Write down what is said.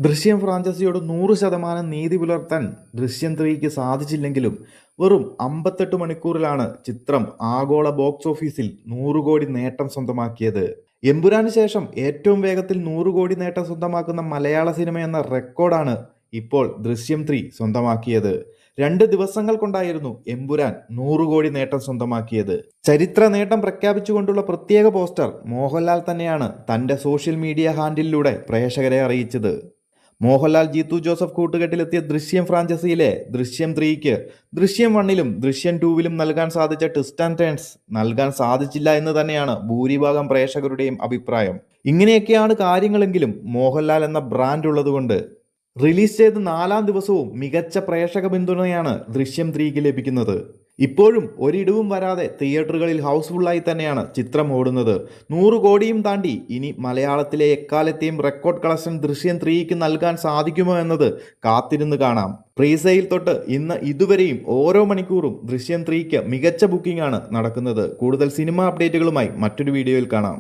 ദൃശ്യം ഫ്രാഞ്ചൈസിയോട് 100% നീതി പുലർത്താൻ ദൃശ്യം 3ക്ക് സാധിച്ചില്ലെങ്കിലും വെറും 58 മണിക്കൂറിലാണ് ചിത്രം ആഗോള ബോക്സ് ഓഫീസിൽ 100 കോടി നേട്ടം സ്വന്തമാക്കിയത്. എമ്പുരാന് ശേഷം ഏറ്റവും വേഗത്തിൽ 100 കോടി നേട്ടം സ്വന്തമാക്കുന്ന മലയാള സിനിമ എന്ന റെക്കോർഡാണ് ഇപ്പോൾ ദൃശ്യം 3 സ്വന്തമാക്കിയത്. 2 ദിവസങ്ങൾ കൊണ്ടായിരുന്നു എമ്പുരാൻ 100 കോടി നേട്ടം സ്വന്തമാക്കിയത്. ചരിത്ര നേട്ടം പ്രഖ്യാപിച്ചുകൊണ്ടുള്ള പ്രത്യേക പോസ്റ്റർ മോഹൻലാൽ തന്നെയാണ് തന്റെ സോഷ്യൽ മീഡിയ ഹാൻഡിലൂടെ പ്രേക്ഷകരെ അറിയിച്ചത്. മോഹൻലാൽ ജീത്തു ജോസഫ് കൂട്ടുകെട്ടിലെത്തിയ ദൃശ്യം ഫ്രാഞ്ചൈസിയിലെ ദൃശ്യം 3ക്ക് ദൃശ്യം 1ലും ദൃശ്യം 2വിലും നൽകാൻ സാധിച്ച ട്വിസ്റ്റ് ആൻഡ് ടേൺസ് നൽകാൻ സാധിച്ചില്ല എന്ന് തന്നെയാണ് ഭൂരിഭാഗം പ്രേക്ഷകരുടെയും അഭിപ്രായം. ഇങ്ങനെയൊക്കെയാണ് കാര്യങ്ങളെങ്കിലും മോഹൻലാൽ എന്ന ബ്രാൻഡ് ഉള്ളതുകൊണ്ട് റിലീസ് ചെയ്ത് 4-ാം ദിവസവും മികച്ച പ്രേക്ഷക പിന്തുണയാണ് ദൃശ്യം 3ക്ക് ലഭിക്കുന്നത്. ഇപ്പോഴും ഒരിടിവും വരാതെ തിയേറ്ററുകളിൽ ഹൗസ്ഫുള്ളായി തന്നെയാണ് ചിത്രം ഓടുന്നത്. 100 കോടിയും താണ്ടി ഇനി മലയാളത്തിലെ എക്കാലത്തെയും റെക്കോർഡ് കളക്ഷൻ ദൃശ്യം 3ക്ക് നൽകാൻ സാധിക്കുമോ എന്നത് കാത്തിരുന്ന് കാണാം. പ്രീസെയിൽ തൊട്ട് ഇന്ന് ഇതുവരെയും ഓരോ മണിക്കൂറും ദൃശ്യം 3ക്ക് മികച്ച ബുക്കിംഗ് ആണ് നടക്കുന്നത്. കൂടുതൽ സിനിമ അപ്ഡേറ്റുകളുമായി മറ്റൊരു വീഡിയോയിൽ കാണാം.